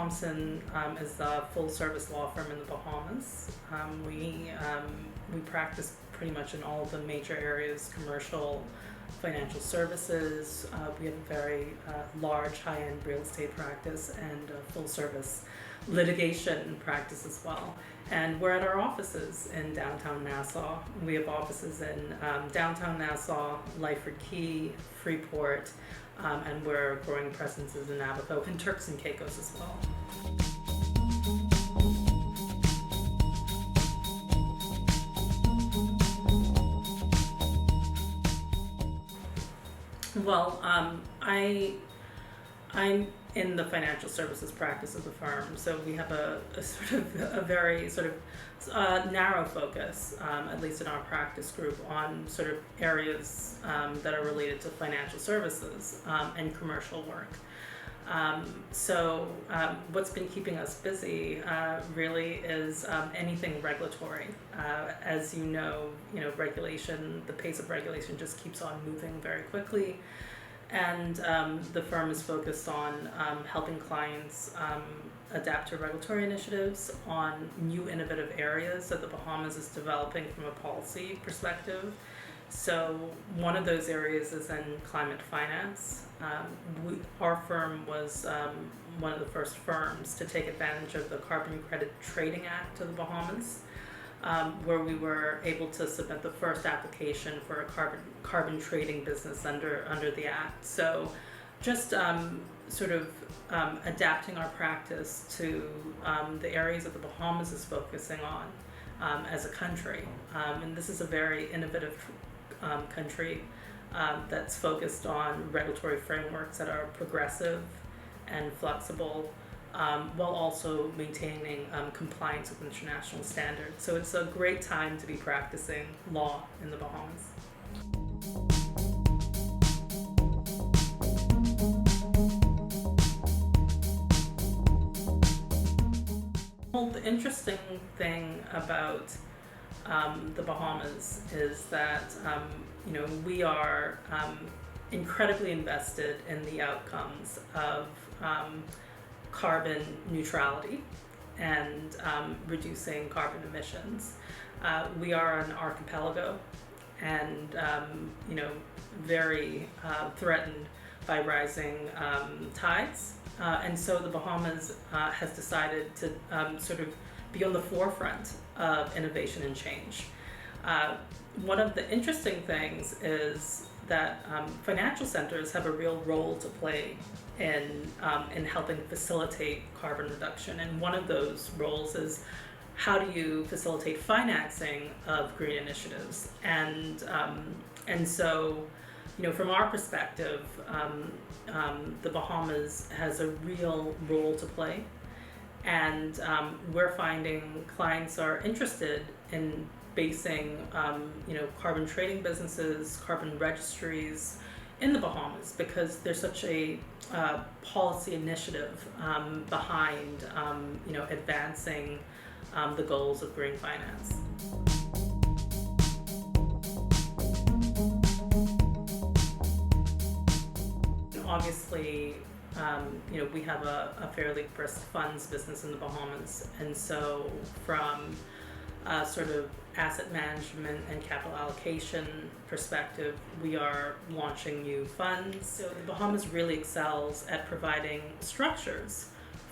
Thompson is a full-service law firm in the Bahamas. We practice pretty much in all of the major areas: commercial, financial services. We have a very large, high-end real estate practice and a full-service litigation practice as well. And we're at our offices in downtown Nassau. We have offices in downtown Nassau, Lyford Key, Freeport, and we're growing presences in Abaco and Turks and Caicos as well. Well, I'm in the financial services practice of the firm, so we have a very narrow focus, at least in our practice group, on sort of areas that are related to financial services and commercial work. What's been keeping us busy really is anything regulatory. As you know, regulation, the pace of regulation just keeps on moving very quickly. And the firm is focused on helping clients adapt to regulatory initiatives on new innovative areas that the Bahamas is developing from a policy perspective. So one of those areas is in climate finance. Our firm was one of the first firms to take advantage of the Carbon Credit Trading Act of the Bahamas, where we were able to submit the first application for a carbon trading business under the act. So just adapting our practice to the areas that the Bahamas is focusing on as a country. And this is a very innovative country that's focused on regulatory frameworks that are progressive and flexible, while also maintaining compliance with international standards. So it's a great time to be practicing law in the Bahamas. Well, the interesting thing about the Bahamas is that we are incredibly invested in the outcomes of carbon neutrality and reducing carbon emissions. We are an archipelago and very threatened by rising tides. And so the Bahamas has decided to be on the forefront of innovation and change. One of the interesting things is that financial centers have a real role to play in helping facilitate carbon reduction. And one of those roles is, how do you facilitate financing of green initiatives? And so, from our perspective, the Bahamas has a real role to play. And we're finding clients are interested in basing, carbon trading businesses, carbon registries in the Bahamas, because there's such a policy initiative behind, advancing the goals of green finance. Obviously, we have a fairly brisk funds business in the Bahamas, and so from asset management and capital allocation perspective, we are launching new funds. So the Bahamas really excels at providing structures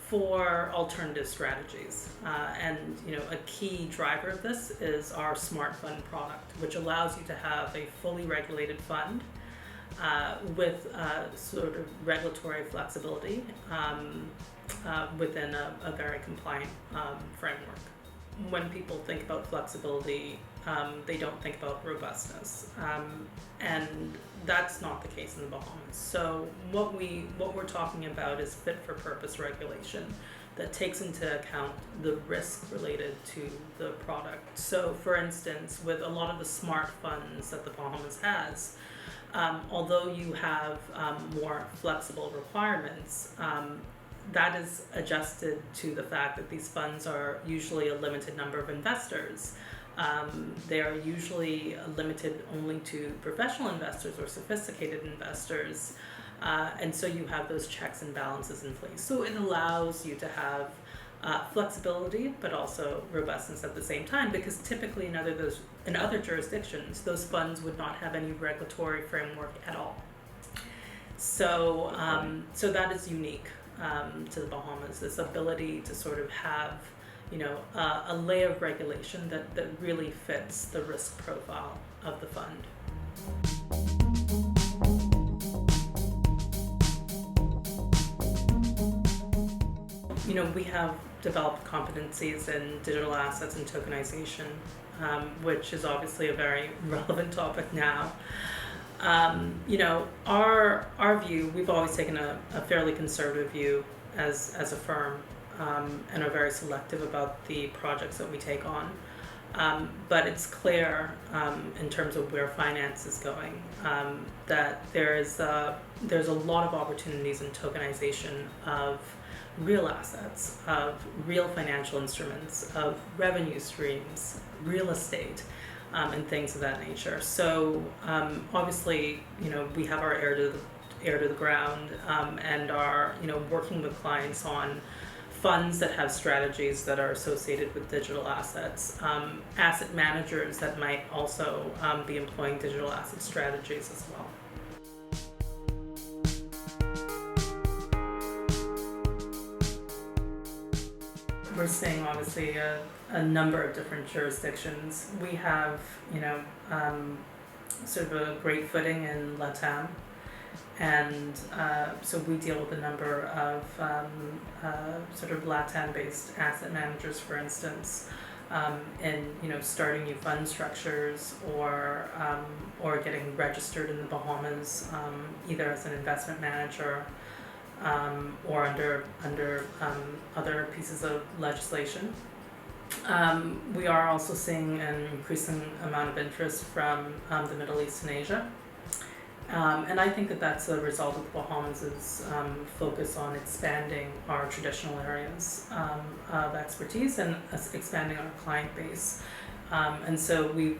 for alternative strategies. And a key driver of this is our Smart Fund product, which allows you to have a fully regulated fund with regulatory flexibility within a very compliant framework. When people think about flexibility, they don't think about robustness, and that's not the case in the Bahamas. So what we're talking about is fit-for-purpose regulation that takes into account the risk related to the product. So, for instance, with a lot of the smart funds that the Bahamas has, although you have more flexible requirements, that is adjusted to the fact that these funds are usually a limited number of investors. They are usually limited only to professional investors or sophisticated investors. And so you have those checks and balances in place. So it allows you to have flexibility, but also robustness at the same time, because typically in other jurisdictions, those funds would not have any regulatory framework at all. So so that is unique to the Bahamas, this ability to sort of have, a layer of regulation that really fits the risk profile of the fund. We have developed competencies in digital assets and tokenization, which is obviously a very relevant topic now. Our view, we've always taken a fairly conservative view as a firm, and are very selective about the projects that we take on. But it's clear, in terms of where finance is going, that there's a lot of opportunities in tokenization of real assets, of real financial instruments, of revenue streams, real estate, and things of that nature. So obviously, we have our ear to the ground, and are working with clients on funds that have strategies that are associated with digital assets, asset managers that might also be employing digital asset strategies as well. We're seeing obviously a number of different jurisdictions. We have, sort of a great footing in LATAM, and so we deal with a number of sort of LATAM-based asset managers, for instance, in starting new fund structures or getting registered in the Bahamas, either as an investment manager, or under other pieces of legislation. We are also seeing an increasing amount of interest from the Middle East and Asia. And I think that that's a result of the Bahamas' focus on expanding our traditional areas of expertise and expanding our client base. And so we've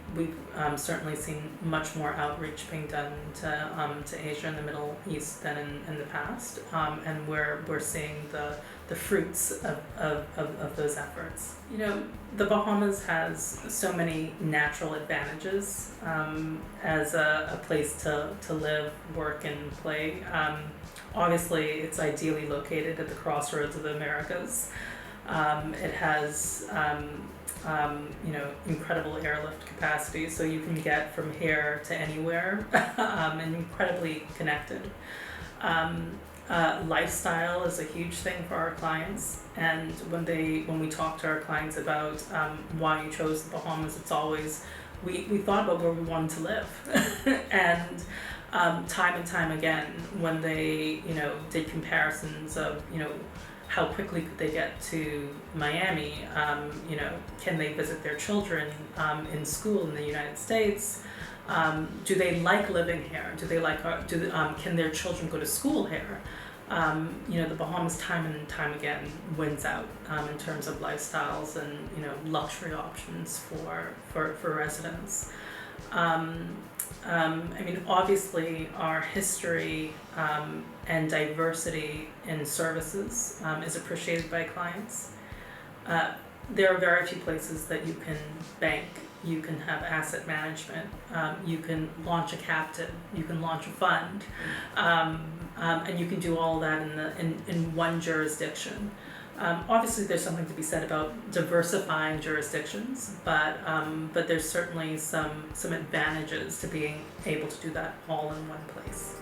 certainly seen much more outreach being done to Asia and the Middle East than in the past, and we're seeing the fruits of those efforts. The Bahamas has so many natural advantages as a place to live, work, and play. Obviously, it's ideally located at the crossroads of the Americas. It has incredible airlift capacity, so you can get from here to anywhere, and incredibly connected. Lifestyle is a huge thing for our clients, and when we talk to our clients about why you chose the Bahamas, it's always we thought about where we wanted to live, and time and time again, when they did comparisons of how quickly could they get to Miami, can they visit their children in school in the United States, do they like living here, can their children go to school here? The Bahamas time and time again wins out in terms of lifestyles and luxury options for residents. Obviously our history and diversity in services is appreciated by clients. There are very few places that you can bank, you can have asset management, you can launch a captive, you can launch a fund, and you can do all that in one jurisdiction. Obviously, there's something to be said about diversifying jurisdictions, but there's certainly some advantages to being able to do that all in one place.